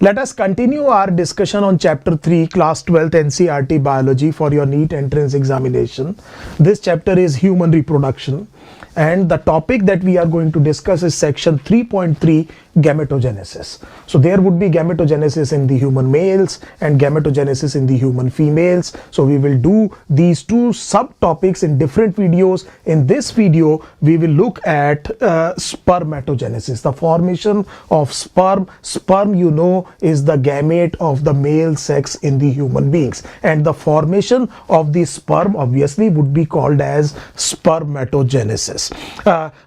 Let us continue our discussion on chapter 3, class 12th NCERT biology for your NEET entrance examination. This chapter is human reproduction, and the topic that we are going to discuss is section 3.3, gametogenesis. So there would be gametogenesis in the human males and gametogenesis in the human females. So we will do these two subtopics in different videos. In this video we will look at spermatogenesis, the formation of sperm. Sperm, you know, is the gamete of the male sex in the human beings, and the formation of the sperm obviously would be called as spermatogenesis.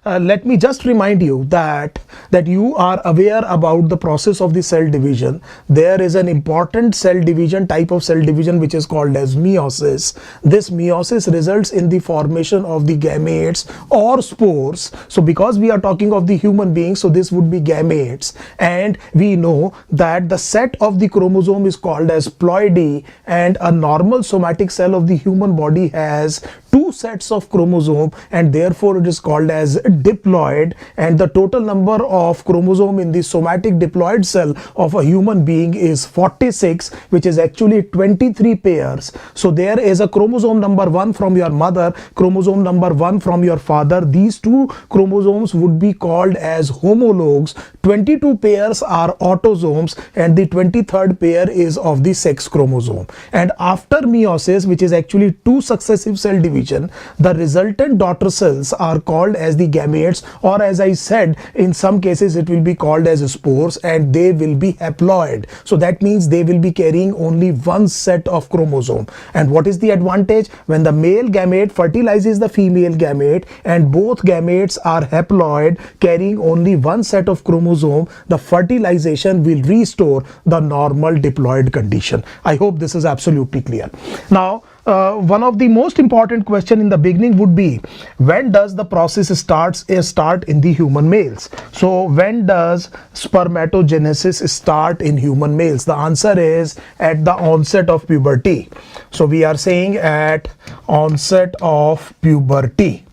Let me just remind you that you are aware about the process of the cell division. There is an important cell division, type of cell division, which is called as meiosis. This meiosis results in the formation of the gametes or spores. So because we are talking of the human beings, so this would be gametes, and we know that the set of the chromosome is called as ploidy, and a normal somatic cell of the human body has two sets of chromosome, and therefore it is called as diploid, and the total number of chromosome in the somatic diploid cell of a human being is 46, which is actually 23 pairs. So there is a chromosome number 1 from your mother, chromosome number 1 from your father. These two chromosomes would be called as homologues. 22 pairs are autosomes, and the 23rd pair is of the sex chromosome. And after meiosis, which is actually two successive cell division, the resultant daughter cells are called as the gametes, or as I said, in some cases it will be called as spores, and they will be haploid. So that means they will be carrying only one set of chromosome. And what is the advantage? When the male gamete fertilizes the female gamete and both gametes are haploid, carrying only one set of chromosome, the fertilization will restore the normal diploid condition. I hope this is absolutely clear. Now, one of the most important question in the beginning would be, when does the process start in the human males? So when does spermatogenesis start in human males? The answer is at the onset of puberty. So we are saying at onset of puberty.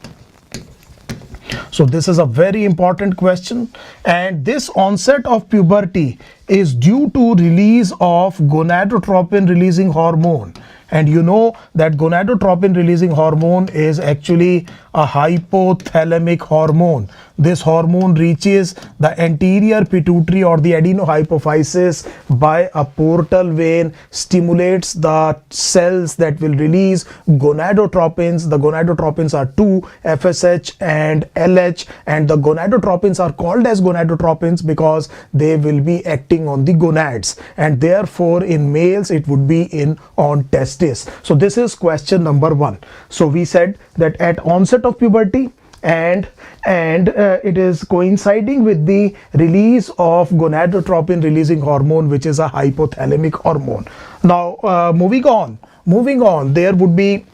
So this is a very important question, and this onset of puberty is due to release of gonadotropin releasing hormone. And you know that gonadotropin releasing hormone is actually a hypothalamic hormone. This hormone reaches the anterior pituitary or the adenohypophysis by a portal vein, stimulates the cells that will release gonadotropins. The gonadotropins are two, FSH and LH, and the gonadotropins are called as gonadotropins because they will be acting on the gonads, and therefore in males it would be on testes. So this is question number 1. So we said that at onset of puberty, and it is coinciding with the release of gonadotropin releasing hormone, which is a hypothalamic hormone. Now moving on, there would be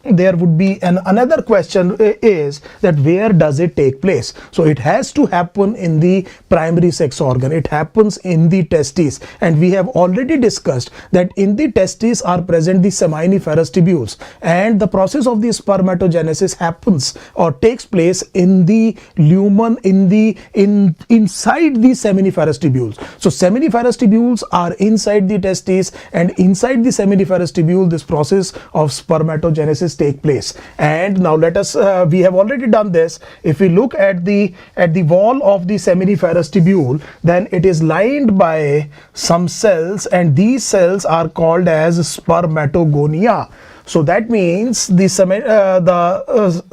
another question is that where does it take place? So it has to happen in the primary sex organ. It happens in the testes, and we have already discussed that in the testes are present the seminiferous tubules, and the process of the spermatogenesis happens or takes place in the lumen, inside the seminiferous tubules. So seminiferous tubules are inside the testes, and inside the seminiferous tubule this process of spermatogenesis take place. And now let us we have already done this. If we look at the wall of the seminiferous tubule, then it is lined by some cells, and these cells are called as spermatogonia. So that means the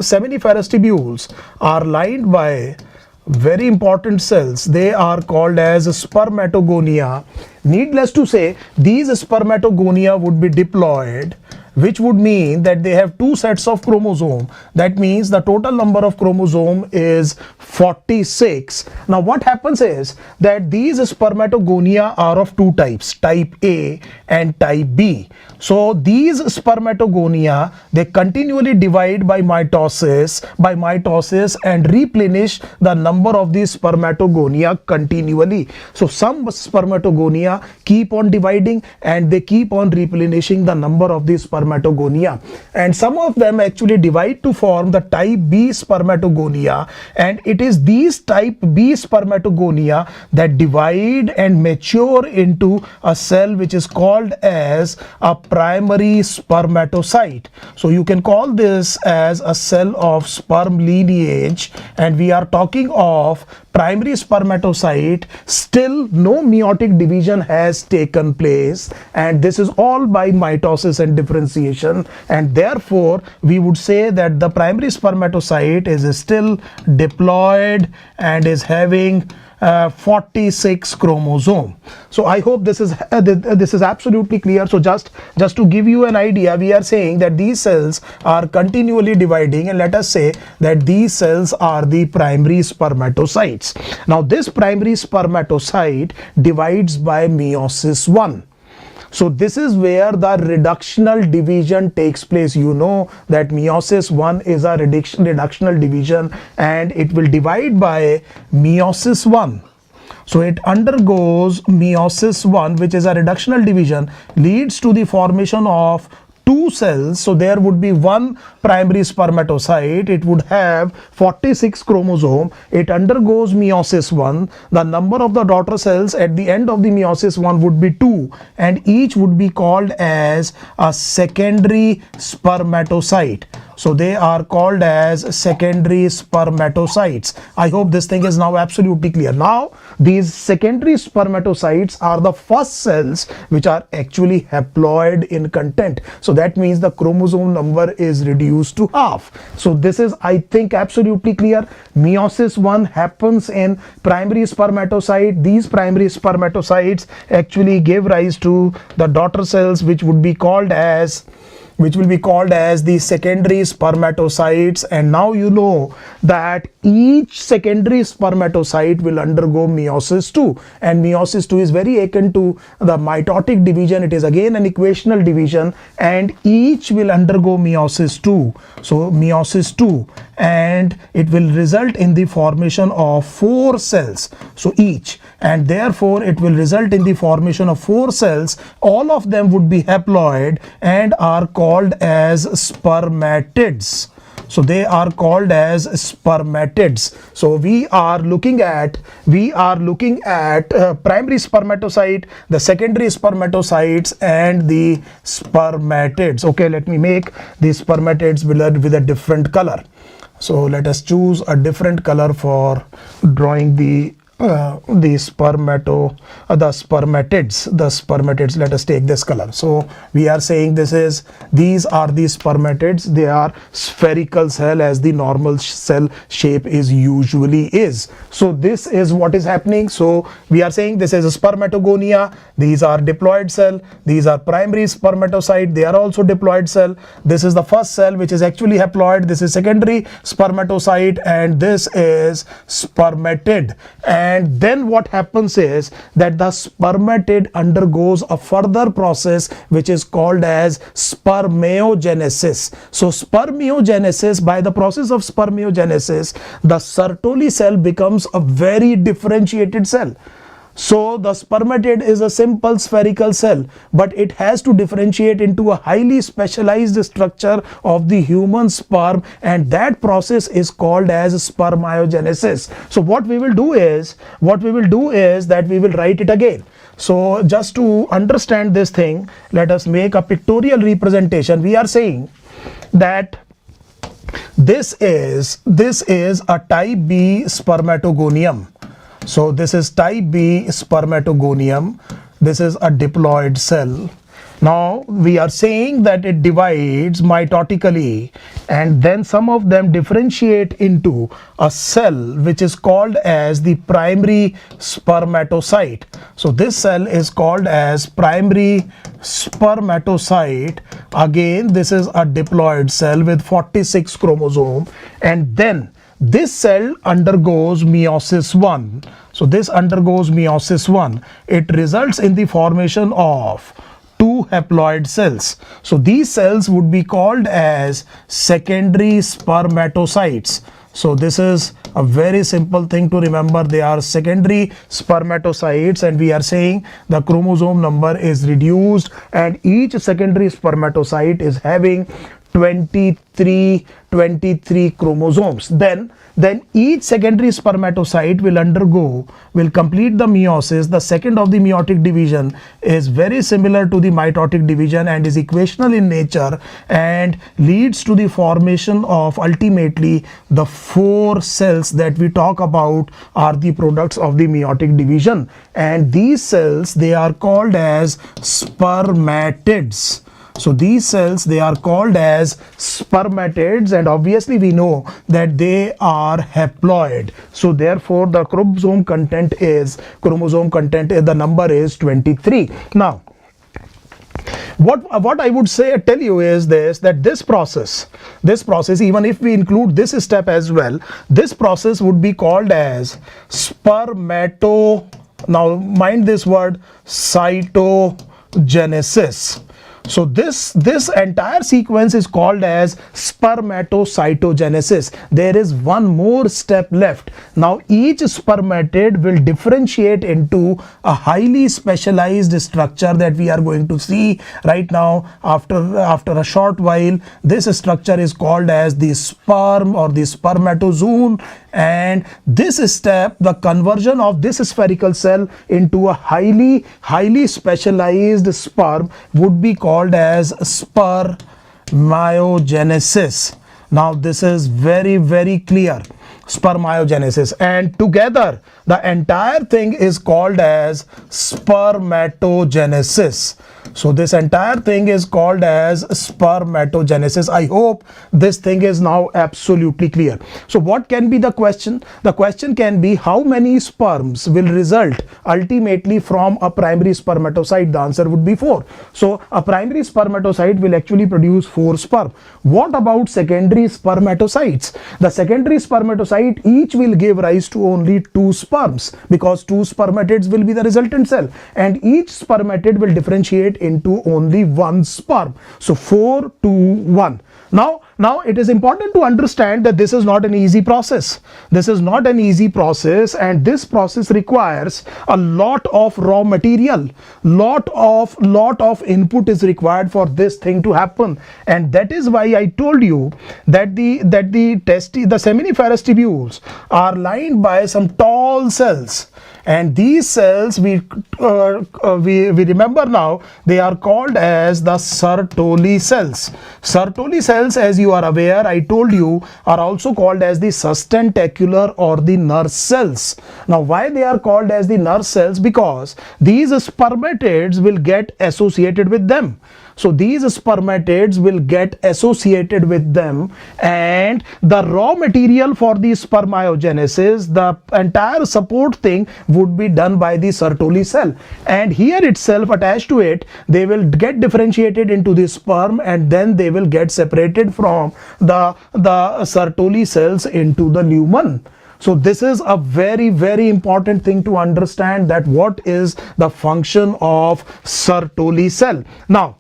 seminiferous tubules are lined by very important cells. They are called as spermatogonia. Needless to say, these spermatogonia would be diploid, which would mean that they have two sets of chromosome. That means the total number of chromosome is 46. Now what happens is that these spermatogonia are of two types, type A and type B. So these spermatogonia, they continually divide by mitosis and replenish the number of these spermatogonia continually. So some spermatogonia keep on dividing and they keep on replenishing the number of these spermatogonia spermatogonia, and some of them actually divide to form the type B spermatogonia, and it is these type B spermatogonia that divide and mature into a cell which is called as a primary spermatocyte. So you can call this as a cell of sperm lineage, and we are talking of primary spermatocyte. Still no meiotic division has taken place, and this is all by mitosis and differentiation, and therefore we would say that the primary spermatocyte is still diploid and is having 46 chromosome. So I hope this is absolutely clear. So just to give you an idea, we are saying that these cells are continually dividing, and let us say that these cells are the primary spermatocytes. Now this primary spermatocyte divides by meiosis 1. So this is where the reductional division takes place. You know that meiosis 1 is a reductional division, and it will divide by meiosis 1. So it undergoes meiosis 1, which is a reductional division, leads to the formation of two cells. So there would be one primary spermatocyte. It would have 46 chromosome. It undergoes meiosis 1. The number of the daughter cells at the end of the meiosis 1 would be 2, and each would be called as a secondary spermatocyte. So they are called as secondary spermatocytes. I hope this thing is now absolutely clear. Now these secondary spermatocytes are the first cells which are actually haploid in content. So that means the chromosome number is reduced to half. So this is, I think, absolutely clear. Meiosis 1 happens in primary spermatocyte. These primary spermatocytes actually give rise to the daughter cells, which will be called as the secondary spermatocytes. And now you know that each secondary spermatocyte will undergo meiosis 2, and meiosis 2 is very akin to the mitotic division. It is again an equational division, and each will undergo meiosis 2. So meiosis 2, and it will result in the formation of 4 cells. So each, and therefore it will result in the formation of 4 cells. All of them would be haploid and are called as spermatids. So they are called as spermatids. So we are looking at primary spermatocyte, the secondary spermatocytes, and the spermatids. Okay, let me make the spermatids with a different color. So let us choose a different color for drawing the spermatids. Let us take this color. So we are saying these are the spermatids. They are spherical cell, as the normal cell shape is usually is. So this is what is happening. So we are saying this is a spermatogonia. These are diploid cell. These are primary spermatocyte. They are also diploid cell. This is the first cell which is actually haploid. This is secondary spermatocyte, and this is spermatid. And then what happens is that the spermatid undergoes a further process which is called as spermiogenesis. So spermiogenesis, by the process of spermiogenesis, the Sertoli cell becomes a very differentiated cell. So the spermatid is a simple spherical cell, but it has to differentiate into a highly specialized structure of the human sperm, and that process is called as spermiogenesis. So what we will do is that we will write it again. So just to understand this thing, let us make a pictorial representation. We are saying that this is a type B spermatogonium. So this is type B spermatogonium. This is a diploid cell. Now we are saying that it divides mitotically, and then some of them differentiate into a cell which is called as the primary spermatocyte. So this cell is called as primary spermatocyte. Again, this is a diploid cell with 46 chromosome, and then this cell undergoes meiosis 1. So this undergoes meiosis 1. It results in the formation of 2 haploid cells. So these cells would be called as secondary spermatocytes. So this is a very simple thing to remember. They are secondary spermatocytes, and we are saying the chromosome number is reduced, and each secondary spermatocyte is having 23 chromosomes. Then each secondary spermatocyte will complete the meiosis. The second of the meiotic division is very similar to the mitotic division and is equational in nature, and leads to the formation of ultimately the 4 cells that we talk about are the products of the meiotic division, and these cells, they are called as spermatids. So these cells, they are called as spermatids, and obviously we know that they are haploid. So therefore the chromosome content is the number is 23. Now what I would tell you is that this process, even if we include this step as well, this process would be called as now mind this word, cytogenesis. So this entire sequence is called as spermatocytogenesis. There is one more step left. Now each spermatid will differentiate into a highly specialized structure that we are going to see right now. After a short while, this structure is called as the sperm or the spermatozoon, and this step, the conversion of this spherical cell into a highly specialized sperm, would be called as spermiogenesis. Now this is very clear, spermiogenesis, and together the entire thing is called as spermatogenesis. So this entire thing is called as spermatogenesis. I hope this thing is now absolutely clear. So what can be the question? The question can be, how many sperms will result ultimately from a primary spermatocyte? The answer would be 4. So a primary spermatocyte will actually produce 4 sperm. What about secondary spermatocytes? The secondary spermatocyte each will give rise to only 2 sperms, because 2 spermatids will be the resultant cell, and each spermatid will differentiate into only 1 sperm. So 4 to 1. Now it is important to understand that this is not an easy process. This is not an easy process, and this process requires a lot of raw material. Lot of input is required for this thing to happen, and that is why I told you that the seminiferous tubules are lined by some tall cells. And these cells, we remember now, they are called as the Sertoli cells. Sertoli cells, as you are aware, I told you, are also called as the sustentacular or the nurse cells. Now why they are called as the nurse cells? Because these spermatids will get associated with them. So these spermatids will get associated with them, and the raw material for the spermiogenesis, the entire support thing, would be done by the Sertoli cell, and here itself, attached to it, they will get differentiated into the sperm, and then they will get separated from the Sertoli cells into the lumen. So this is a very important thing to understand, that what is the function of Sertoli cell. Now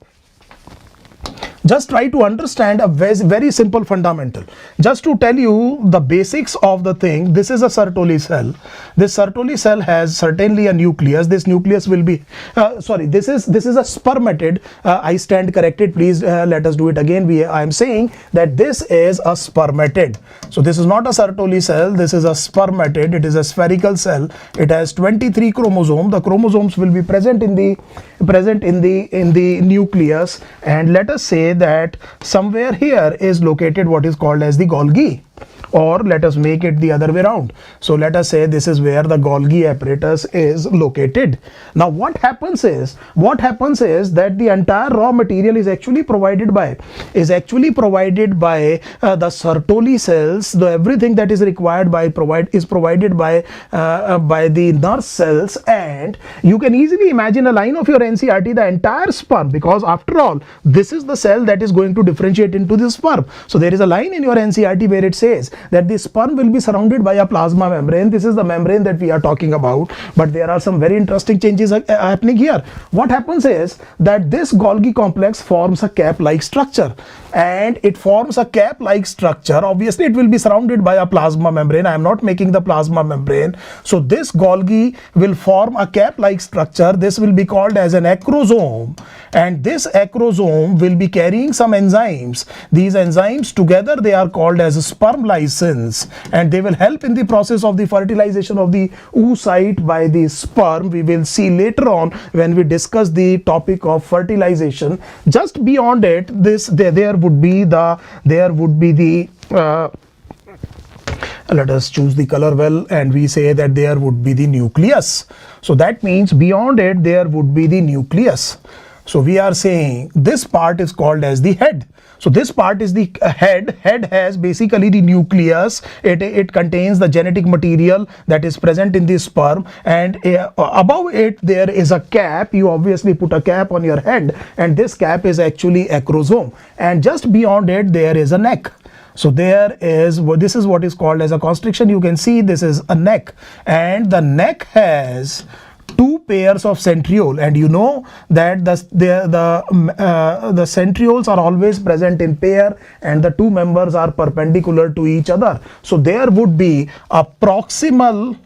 just try to understand a very simple fundamental. Just to tell you the basics of the thing, this is a Sertoli cell. This Sertoli cell has certainly a nucleus. This nucleus will be, this is a spermatid. I stand corrected. Please let us do it again. I am saying that this is a spermatid. So this is not a Sertoli cell. This is a spermatid. It is a spherical cell. It has 23 chromosomes. The chromosomes will be present in the nucleus, and let us say that somewhere here is located what is called as the Golgi, or let us make it the other way around. So let us say this is where the Golgi apparatus is located. Now what happens is that the entire raw material is actually provided by the Sertoli cells. Everything that is required is provided by the nurse cells, and you can easily imagine a line of your NCERT, the entire sperm, because after all this is the cell that is going to differentiate into the sperm. So there is a line in your NCERT where it says that the sperm will be surrounded by a plasma membrane. This is the membrane that we are talking about, but there are some very interesting changes happening here. What happens is that this Golgi complex forms a cap-like structure, and it forms a cap-like structure. Obviously, it will be surrounded by a plasma membrane. I am not making the plasma membrane. So this Golgi will form a cap-like structure. This will be called as an acrosome, and this acrosome will be carrying some enzymes. These enzymes together, they are called as sperm lysins, and they will help in the process of the fertilization of the oocyte by the sperm. We will see later on when we discuss the topic of fertilization. Just beyond it, there would be the let us choose the color well, and we say that there would be the nucleus. So that means beyond it there would be the nucleus. So we are saying this part is called as the head. So this part is the head. Head has basically the nucleus. It contains the genetic material that is present in the sperm, and above it there is a cap. You obviously put a cap on your head, and this cap is actually acrosome, and just beyond it there is a neck. So this is what is called as a constriction. You can see this is a neck, and the neck has two pairs of centriole, and you know that the centrioles are always present in pair, and the two members are perpendicular to each other. So there would be a proximal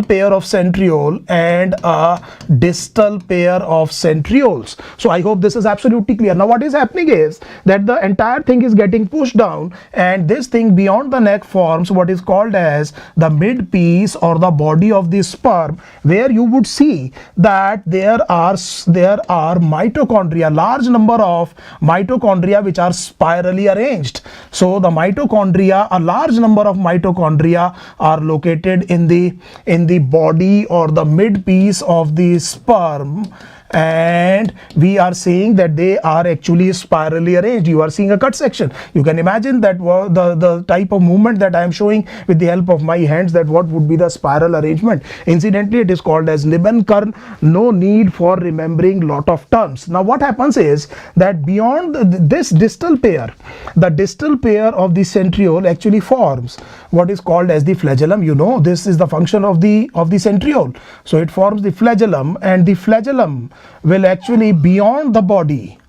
pair of centriole and a distal pair of centrioles. So I hope this is absolutely clear. Now what is happening is that the entire thing is getting pushed down, and this thing beyond the neck forms what is called as the mid piece or the body of the sperm, where you would see that there are mitochondria, large number of mitochondria which are spirally arranged. So the mitochondria, a large number of mitochondria are located in the body or the mid piece of the sperm, and we are saying that they are actually spirally arranged. You are seeing a cut section. You can imagine that the type of movement that I am showing with the help of my hands, that what would be the spiral arrangement. Incidentally, it is called as Nebenkern. No need for remembering lot of terms. Now what happens is that beyond this distal pair, the distal pair of the centriole actually forms what is called as the flagellum. You know, this is the function of the centriole. So it forms the flagellum, and the flagellum will actually beyond the body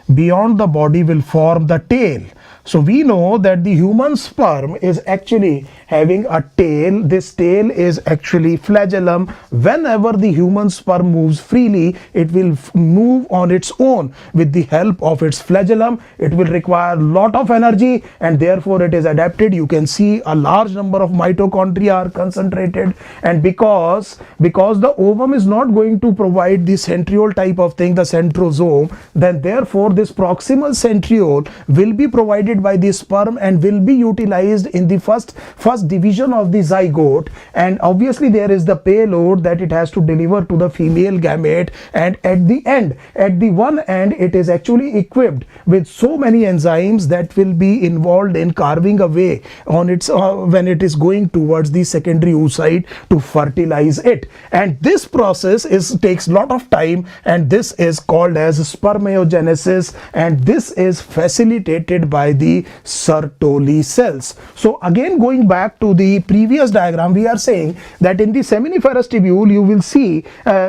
will form the tail. So we know that the human sperm is actually having a tail. This tail is actually flagellum. Whenever the human sperm moves freely, it will move on its own with the help of its flagellum. It will require a lot of energy, and therefore it is adapted. You can see a large number of mitochondria are concentrated, and because the ovum is not going to provide the centriole type of thing, the centrosome, then therefore this proximal centriole will be provided by the sperm and will be utilized in the first division of the zygote. And obviously there is the payload that it has to deliver to the female gamete, and at the one end it is actually equipped with so many enzymes that will be involved in carving away on its when it is going towards the secondary oocyte to fertilize it. And this process takes lot of time, and this is called as spermiogenesis, and this is facilitated by the Sertoli cells. So again, going back to the previous diagram, we are saying that in the seminiferous tubule you will see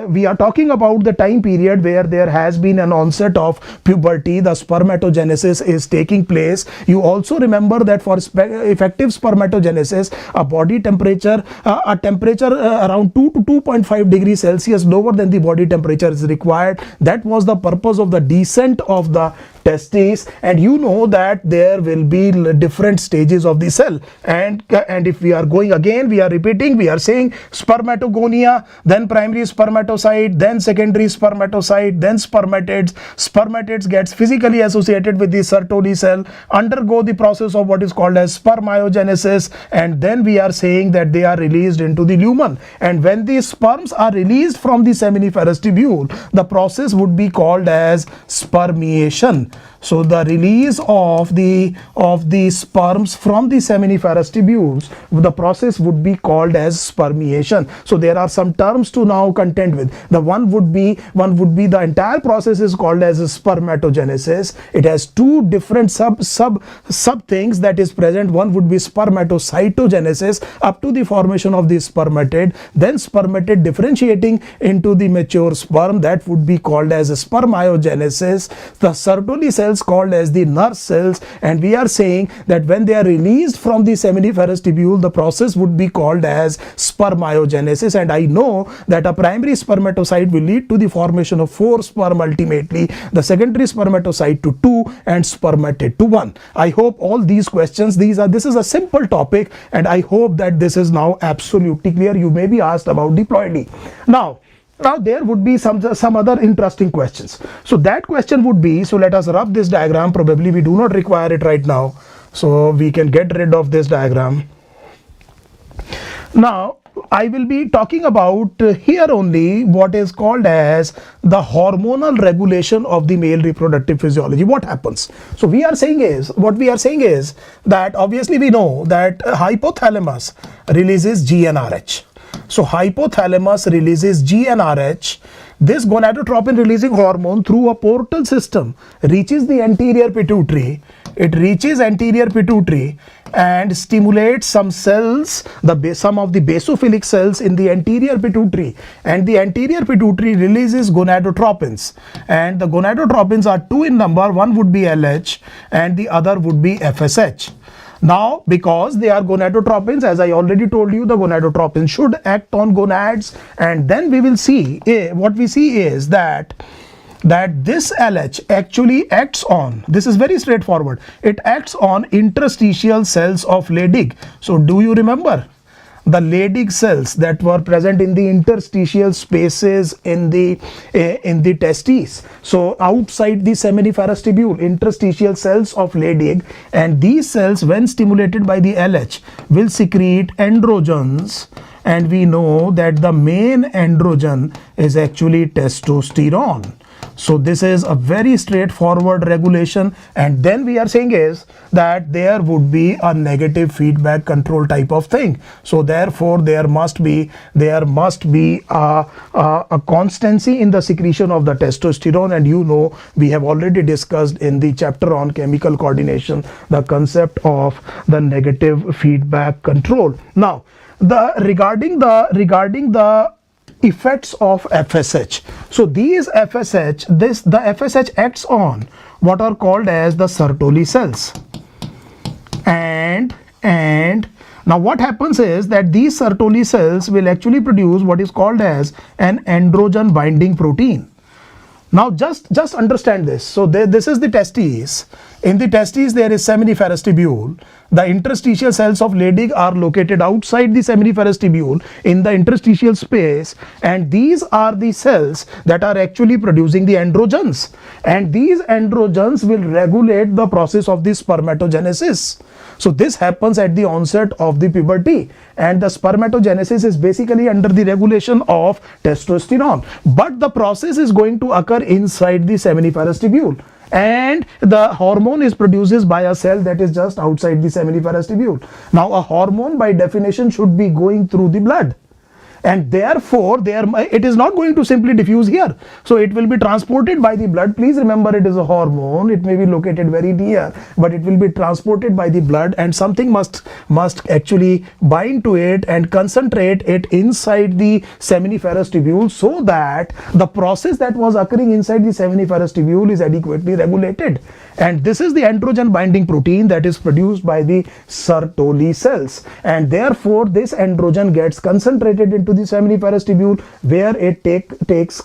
we are talking about the time period where there has been an onset of puberty. The spermatogenesis is taking place. You also remember that for effective spermatogenesis, a body temperature around 2 to 2.5 degrees Celsius lower than the body temperature is required. That was the purpose of the descent of the testes, and you know that there will be different stages of the cell, and if we are going again, we are repeating, we are saying spermatogonia, then primary spermatocyte, then secondary spermatocyte, then spermatids. Spermatids gets physically associated with the Sertoli cell, undergo the process of what is called as spermiogenesis, and then we are saying that they are released into the lumen. And when these sperms are released from the seminiferous tubule, the process would be called as spermiation. So the release of the sperms from the seminiferous tubules, the process would be called as spermiation. So there are some terms to now contend with. The one would be the entire process is called as spermatogenesis. It has two different sub things that is present. One would be spermatocytogenesis, up to the formation of the spermatid, then spermatid differentiating into the mature sperm, that would be called as spermiogenesis. The Sertoli cells cells called as the nurse cells, and we are saying that when they are released from the seminiferous tubule, the process would be called as spermiogenesis. And I know that a primary spermatocyte will lead to the formation of 4 sperm ultimately, the secondary spermatocyte to 2, and spermatid to 1. I hope all these questions, this is a simple topic, and I hope that this is now absolutely clear. You may be asked about diploidy. Now there would be some other interesting questions. So that question would be, so let us rub this diagram. Probably we do not require it right now, so we can get rid of this diagram. Now I will be talking about here only what is called as the hormonal regulation of the male reproductive physiology. What happens? So what we are saying is that obviously we know that hypothalamus releases GnRH. So hypothalamus releases GnRH. This gonadotropin releasing hormone through a portal system reaches the anterior pituitary. It reaches anterior pituitary and stimulates some cells, some of the basophilic cells in the anterior pituitary, and the anterior pituitary releases gonadotropins, and the gonadotropins are 2 in number. One would be LH and the other would be FSH. Now, because they are gonadotropins, as I already told you, the gonadotropins should act on gonads, and then we will see, what we see is that this LH actually acts on, this is very straightforward, it acts on interstitial cells of Leydig. So do you remember the Leydig cells that were present in the interstitial spaces in the testes? So outside the seminiferous tubule, interstitial cells of Leydig, and these cells, when stimulated by the LH, will secrete androgens, and we know that the main androgen is actually testosterone. So this is a very straightforward regulation, and then we are saying is that there would be a negative feedback control type of thing. So therefore there must be a constancy in the secretion of the testosterone, and you know we have already discussed in the chapter on chemical coordination the concept of the negative feedback control. Now regarding the effects of FSH. So these FSH, the FSH acts on what are called as the Sertoli cells, and now what happens is that these Sertoli cells will actually produce what is called as an androgen binding protein. Now just understand this. So this is the testes. In the testes there is seminiferous tubule. The interstitial cells of Leydig are located outside the seminiferous tubule in the interstitial space, and these are the cells that are actually producing the androgens, and these androgens will regulate the process of the spermatogenesis. So this happens at the onset of the puberty, and the spermatogenesis is basically under the regulation of testosterone, but the process is going to occur inside the seminiferous tubule, and the hormone is produced by a cell that is just outside the seminiferous tubule. Now a hormone by definition should be going through the blood, and therefore it is not going to simply diffuse here. So it will be transported by the blood. Please remember, it is a hormone. It may be located very near, but it will be transported by the blood, and something must actually bind to it and concentrate it inside the seminiferous tubule, so that the process that was occurring inside the seminiferous tubule is adequately regulated. And this is the androgen binding protein that is produced by the Sertoli cells, and therefore this androgen gets concentrated into the seminiferous tubule, where it takes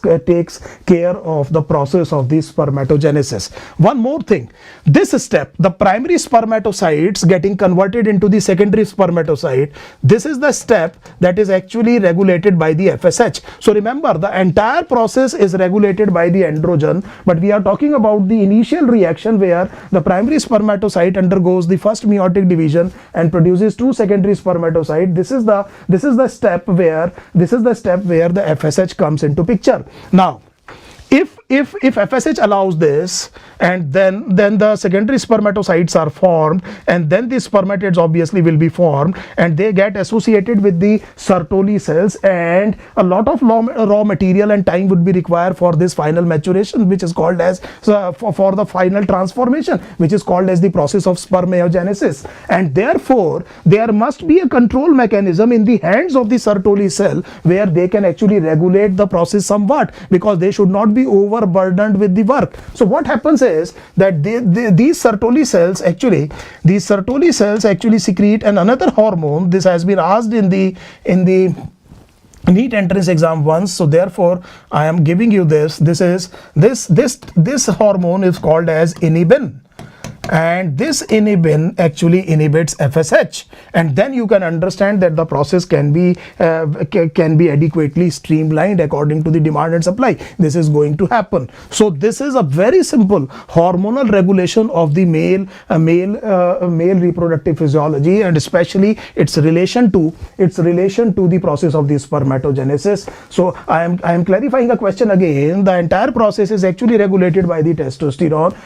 care of the process of the spermatogenesis. One more thing, this step, the primary spermatocytes getting converted into the secondary spermatocyte, this is the step that is actually regulated by the FSH. So remember, the entire process is regulated by the androgen, but we are talking about the initial reaction where the primary spermatocyte undergoes the first meiotic division and produces 2 secondary spermatocytes. This is the step where the FSH comes into picture. Now if FSH allows this, and then the secondary spermatocytes are formed, and then the spermatids obviously will be formed, and they get associated with the Sertoli cells, and a lot of raw material and time would be required for this final maturation, which is called as for the final transformation, which is called as the process of spermiogenesis. And therefore there must be a control mechanism in the hands of the Sertoli cell where they can actually regulate the process somewhat, because they should not be over overburdened with the work. So what happens is that these Sertoli cells actually secrete another hormone. This has been asked in the NEET entrance exam once, so therefore I am giving you this. This hormone is called as inhibin, and this inhibin actually inhibits FSH, and then you can understand that the process can be adequately streamlined according to the demand and supply. This is going to happen. So this is a very simple hormonal regulation of the male reproductive physiology, and especially its relation to the process of the spermatogenesis. So I am clarifying a question again. The entire process is actually regulated by the testosterone.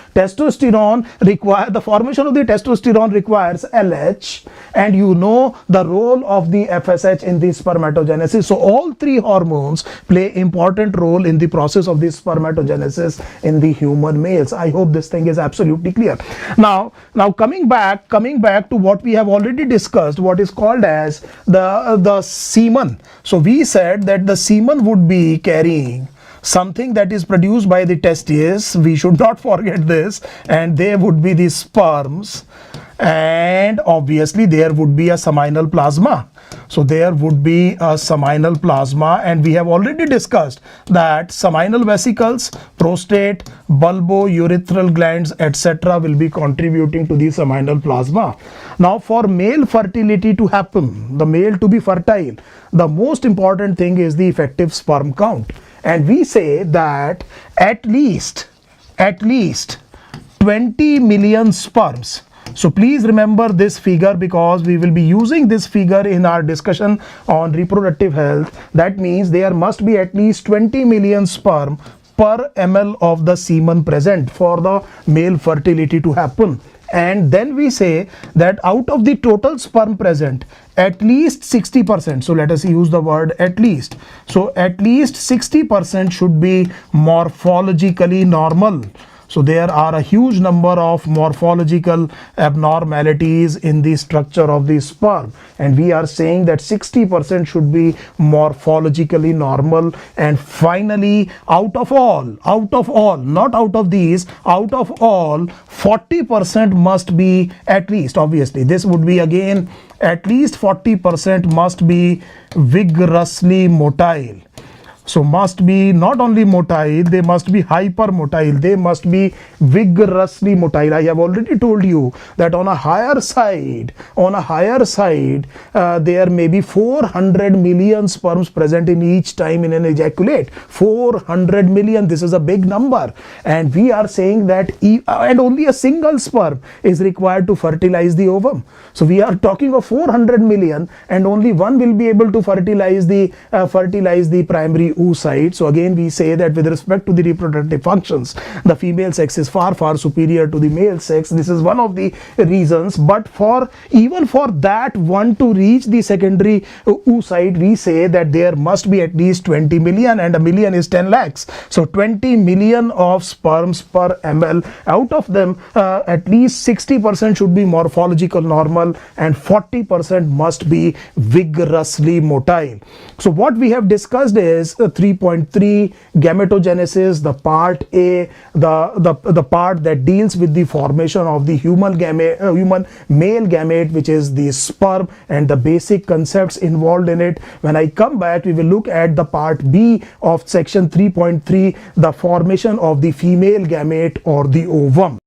The formation of the testosterone requires LH, and you know the role of the FSH in the spermatogenesis. So all three hormones play important role in the process of the spermatogenesis in the human males. I hope this thing is absolutely clear. Now coming back to what we have already discussed, what is called as the semen. So we said that the semen would be carrying something that is produced by the testes. We should not forget this, and they would be the sperms, and obviously there would be a seminal plasma. So there would be a seminal plasma, and we have already discussed that seminal vesicles, prostate, bulbourethral glands, etc. will be contributing to the seminal plasma. Now for male fertility to happen, the male to be fertile, the most important thing is the effective sperm count. And we say that at least 20 million sperms. So please remember this figure, because we will be using this figure in our discussion on reproductive health. That means there must be at least 20 million sperm per ml of the semen present for the male fertility to happen. And then we say that out of the total sperm present, at least 60%, so let us use the word at least. So at least 60% should be morphologically normal. So there are a huge number of morphological abnormalities in the structure of the sperm, and we are saying that 60% should be morphologically normal. And finally, out of all, not out of these, out of all, 40% must be at least, obviously this would be again at least 40% must be vigorously motile. So must be not only motile, they must be hypermotile, they must be vigorously motile. I have already told you that on a higher side, there may be 400 million sperms present in each time in an ejaculate. 400 million, this is a big number. And we are saying that and only a single sperm is required to fertilize the ovum. So we are talking of 400 million, and only one will be able to fertilize the primary oocyte. So again we say that with respect to the reproductive functions, the female sex is far superior to the male sex. This is one of the reasons. But even for that one to reach the secondary oocyte, we say that there must be at least 20 million, and a million is 10 lakhs. So 20 million of sperms per ml. Out of them, at least 60% should be morphological normal, and 40% must be vigorously motile. So what we have discussed is 3.3 gametogenesis, the part A, the part that deals with the formation of the human male gamete, which is the sperm, and the basic concepts involved in it. When I come back, we will look at the part B of section 3.3, the formation of the female gamete or the ovum.